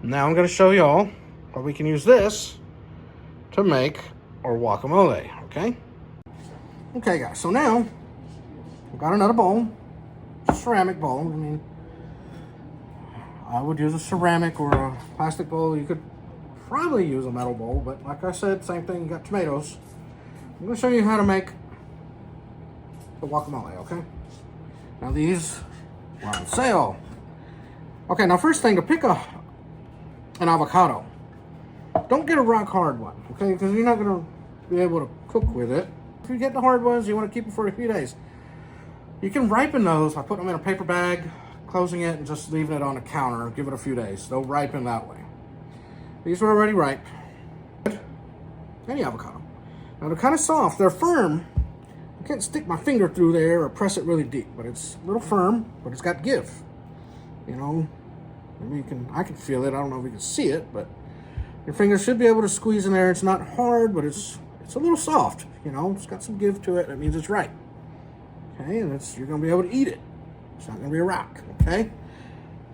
Now I'm going to show y'all how we can use this to make our guacamole, okay? Okay, guys, so now I've got another bowl, a ceramic bowl. I mean, I would use a ceramic or a plastic bowl. You could probably use a metal bowl, but like I said, same thing, you got tomatoes. I'm going to show you how to make the guacamole, okay? Now these were on sale. Okay, now first thing, to pick an avocado, don't get a rock hard one, okay? Because you're not going to be able to cook with it. If you get the hard ones, you want to keep them for a few days. You can ripen those by putting them in a paper bag, closing it, and just leaving it on the counter. Give it a few days. They'll ripen that way. These are already ripe. Any avocado. Now they're kind of soft. They're firm. I can't stick my finger through there or press it really deep, but it's a little firm, but it's got give. You know, maybe you can, I can feel it. I don't know if you can see it, but your finger should be able to squeeze in there. It's not hard, but it's a little soft. You know, it's got some give to it. That means it's ripe. Okay, and you're going to be able to eat it. It's not going to be a rock, okay?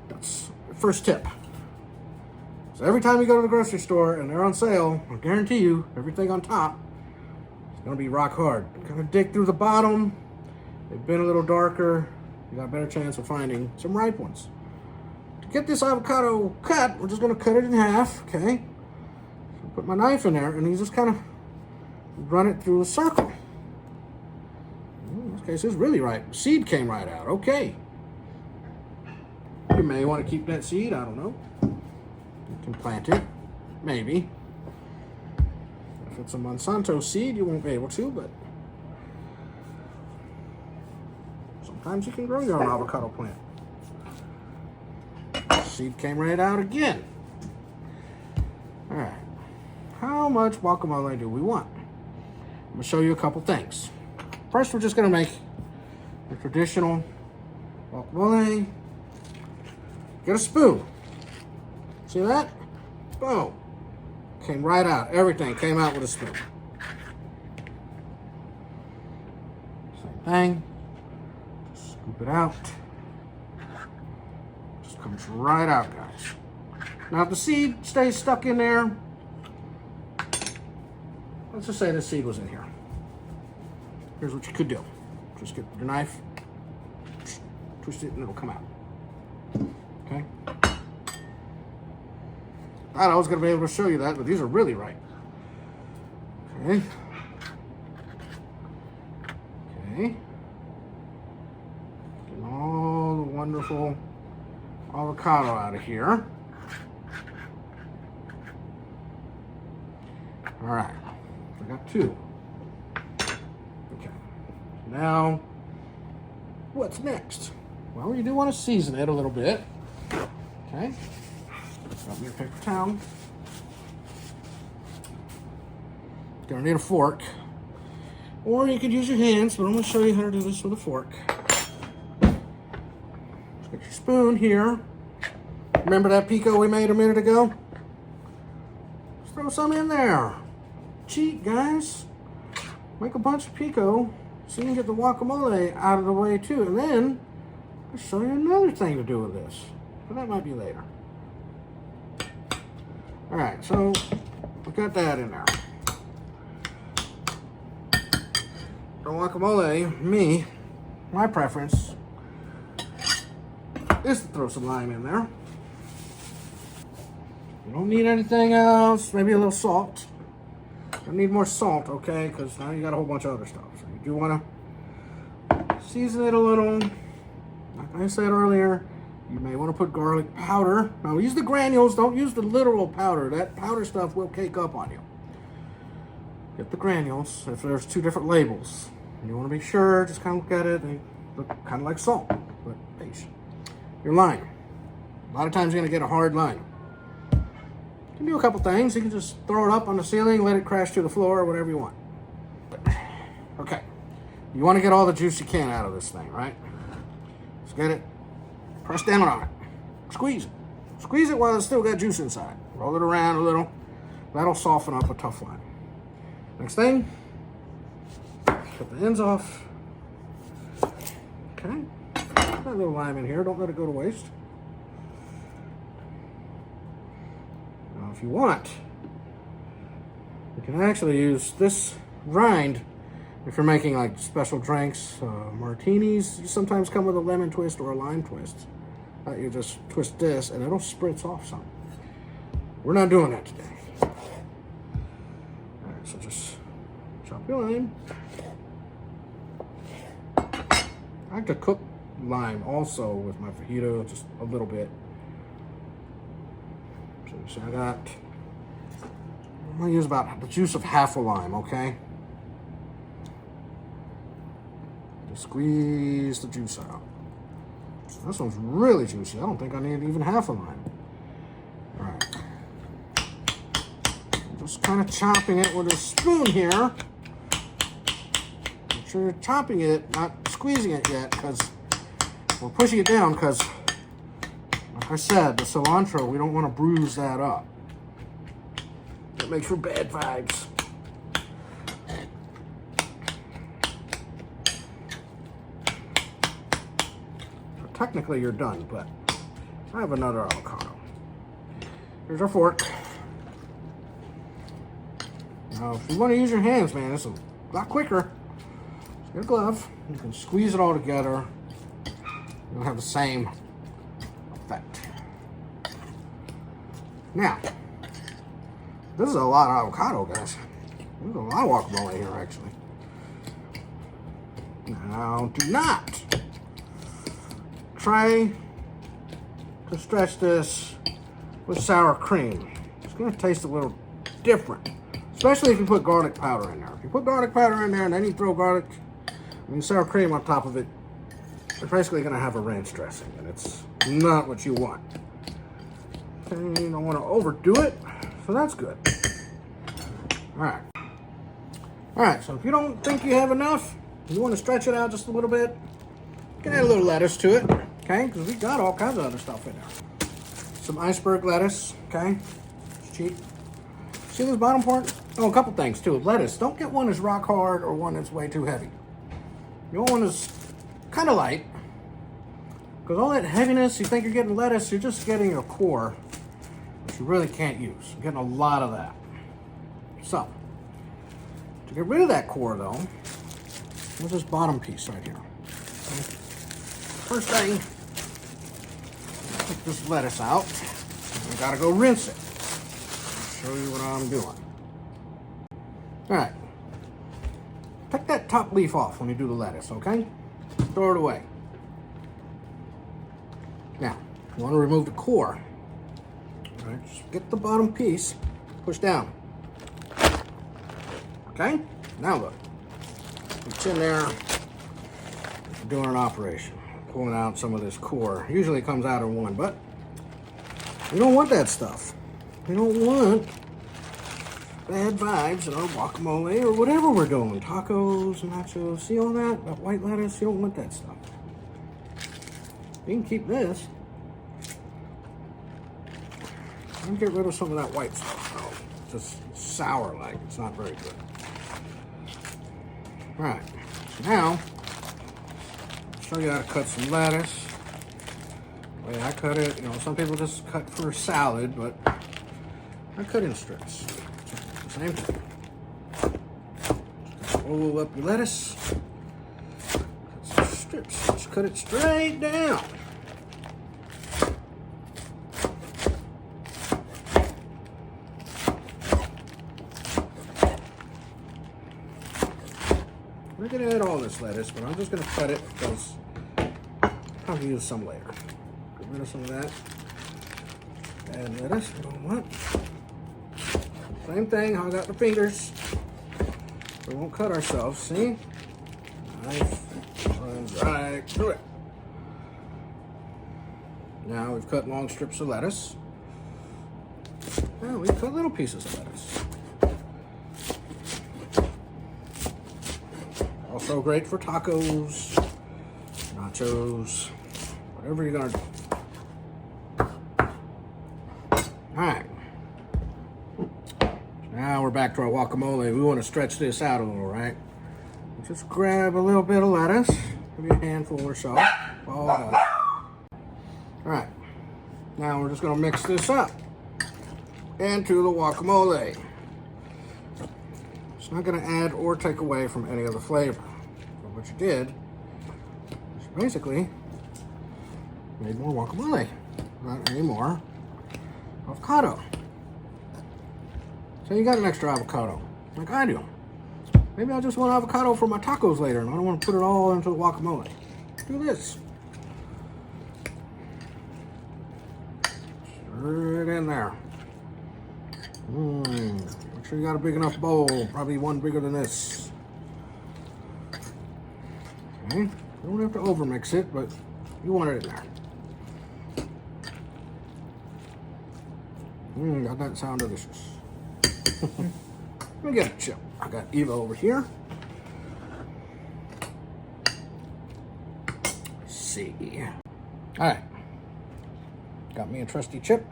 That's the first tip. So every time you go to the grocery store and they're on sale, I guarantee you, everything on top is going to be rock hard. Kind of dig through the bottom. They've been a little darker. You got a better chance of finding some ripe ones. To get this avocado cut, we're just going to cut it in half, okay? So put my knife in there, and you just kind of run it through a circle. In this case, it's really ripe. Seed came right out. Okay. You may want to keep that seed. I don't know. You can plant it. Maybe. If it's a Monsanto seed, you won't be able to, but sometimes you can grow your own avocado plant. Seed came right out again. All right. How much guacamole do we want? I'm going to show you a couple things. First, we're just going to make the traditional guacamole. Get a spoon. See that? Boom. Came right out. Everything came out with a spoon. Same thing. Just scoop it out. Just comes right out, guys. Now, if the seed stays stuck in there, let's just say the seed was in here. Here's what you could do. Just get your knife, twist it, and it'll come out. Okay? I was going to be able to show you that, but these are really ripe. Okay. Okay. Get all the wonderful avocado out of here. All right. I got two. Okay. Now, what's next? Well, you do want to season it a little bit. Okay. Grab your paper towel. Gonna need a fork. Or you could use your hands, but I'm gonna show you how to do this with a fork. Just get your spoon here. Remember that pico we made a minute ago? Just throw some in there. Cheat, guys. Make a bunch of pico so you can get the guacamole out of the way too. And then I'll show you another thing to do with this. But that might be later. All right, so we got that in there. For guacamole, my preference is to throw some lime in there. You don't need anything else. Maybe a little salt. I need more salt, okay? Because now you got a whole bunch of other stuff. So you do want to season it a little. Like I said earlier, you may want to put garlic powder. Now use the granules, don't use the literal powder. That powder stuff will cake up on you. Get the granules if there's two different labels. You want to be sure, just kind of look at it. They look kind of like salt, but base. Your lime. A lot of times you're going to get a hard lime. You can do a couple things. You can just throw it up on the ceiling, let it crash to the floor, or whatever you want. Okay. You want to get all the juice you can out of this thing, right? Let's get it. Press down on it. Squeeze it. Squeeze it while it's still got juice inside. Roll it around a little. That'll soften up a tough lime. Next thing, cut the ends off. Okay. Got a little lime in here. Don't let it go to waste. if you want, you can actually use this rind if you're making like special drinks, martinis. You sometimes come with a lemon twist or a lime twist. You just twist this and it'll spritz off some. We're not doing that today. All right, so just chop your lime. I like to cook lime also with my fajita, just a little bit. So I'm gonna use about the juice of half a lime, okay? Just squeeze the juice out. This one's really juicy. I don't think I need even half a lime. All right. Just kind of chopping it with a spoon here. Make sure you're chopping it, not squeezing it yet, because we're pushing it down because, like I said, the cilantro, we don't want to bruise that up. That makes for bad vibes. Technically you're done, but I have another avocado. Here's our fork. Now, if you want to use your hands, man, it's a lot quicker. Just get a glove. You can squeeze it all together. You'll have the same effect. Now, this is a lot of avocado, guys. There's a lot of guacamole here, actually. Now, do not try to stretch this with sour cream. It's going to taste a little different, especially if you put garlic powder in there. If you put garlic powder in there and then you throw sour cream on top of it, you're basically going to have a ranch dressing, and it's not what you want. Okay, you don't want to overdo it, so that's good. All right, so if you don't think you have enough, you want to stretch it out just a little bit, you can add a little lettuce to it. Okay, because we got all kinds of other stuff in there. Some iceberg lettuce, okay? It's cheap. See this bottom part? Oh, a couple things too. Lettuce, don't get one that's rock hard or one that's way too heavy. You want one that's kind of light. Because all that heaviness, you think you're getting lettuce, you're just getting a core, which you really can't use. You're getting a lot of that. So, to get rid of that core though, there's this bottom piece right here. Okay? First thing, take this lettuce out. We gotta go rinse it. I'll show you what I'm doing. All right. Take that top leaf off when you do the lettuce, okay? Throw it away. Now, you want to remove the core. All right, just get the bottom piece, push down. Okay? Now look. It's in there. We're doing an operation. Pulling out some of this core. Usually it comes out in one, but we don't want that stuff. We don't want bad vibes in our guacamole or whatever we're doing. Tacos, nachos, see all that? That white lettuce, you don't want that stuff. You can keep this. And get rid of some of that white stuff. Oh, it's just sour like. It's not very good. All right, so now, show you how to cut some lettuce. The way I cut it, you know, some people just cut for a salad, but I cut in strips. Same thing. Roll up your lettuce. Cut some strips. Just cut it straight down. We're gonna add all this lettuce, but I'm just gonna cut it because I'll use some later. Get rid of some of that. Add lettuce, we don't want. Same thing, how I got the fingers. We won't cut ourselves, see? Knife runs right through it. Now we've cut long strips of lettuce. Now we've cut little pieces of lettuce. Also great for tacos, nachos, whatever you're gonna do. Alright. Now we're back to our guacamole. We want to stretch this out a little, right? Just grab a little bit of lettuce, maybe a handful or so. Alright. Now we're just gonna mix this up. into the guacamole. It's not going to add or take away from any of the flavor. But what you did is you basically made more guacamole, not any more avocado. So you got an extra avocado, like I do. Maybe I just want avocado for my tacos later, and I don't want to put it all into the guacamole. Do this. Stir it in there. Make sure you got a big enough bowl, probably one bigger than this. Okay, you don't have to overmix it, but you want it in there. Got that sound delicious. Let me get a chip. I got Eva over here. Let's see. All right. Got me a trusty chip.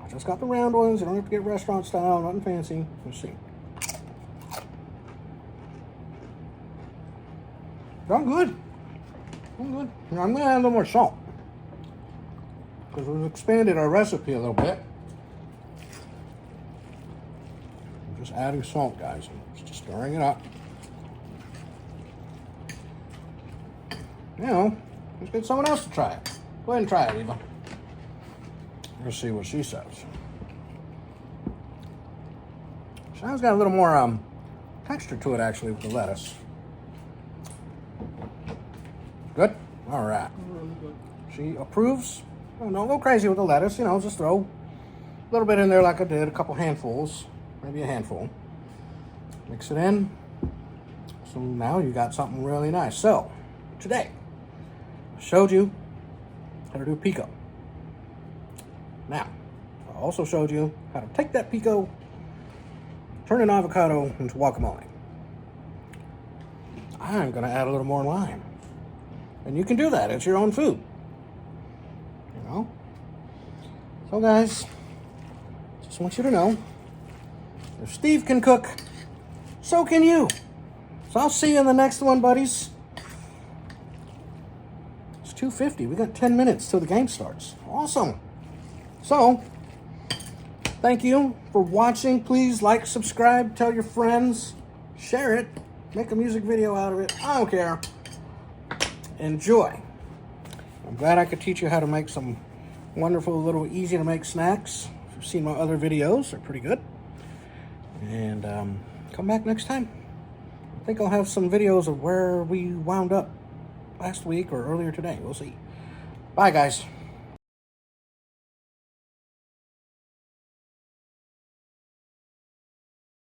I just got the round ones. You don't have to get restaurant style, nothing fancy. Let's see. Done good. Done good. Now I'm going to add a little more salt, because we've expanded our recipe a little bit. I'm just adding salt, guys. I'm just stirring it up. You know, let's get someone else to try it. Go ahead and try it, Eva. Let's see what she says. Shannon's got a little more texture to it, actually, with the lettuce. Good? All right. She approves. Oh, don't go crazy with the lettuce. You know, just throw a little bit in there like I did, a couple handfuls, maybe a handful. Mix it in. So now you got something really nice. So, today, I showed you how to do pico. Now, I also showed you how to take that pico, turn an avocado into guacamole. I'm going to add a little more lime. And you can do that. It's your own food. You know? So, guys, just want you to know, if Steve can cook, so can you. So I'll see you in the next one, buddies. It's 2:50. We got 10 minutes till the game starts. Awesome. So, thank you for watching. Please like, subscribe, tell your friends, share it, make a music video out of it. I don't care. Enjoy. I'm glad I could teach you how to make some wonderful, little, easy to make snacks. If you've seen my other videos, they're pretty good. And come back next time. I think I'll have some videos of where we wound up last week or earlier today. We'll see. Bye, guys.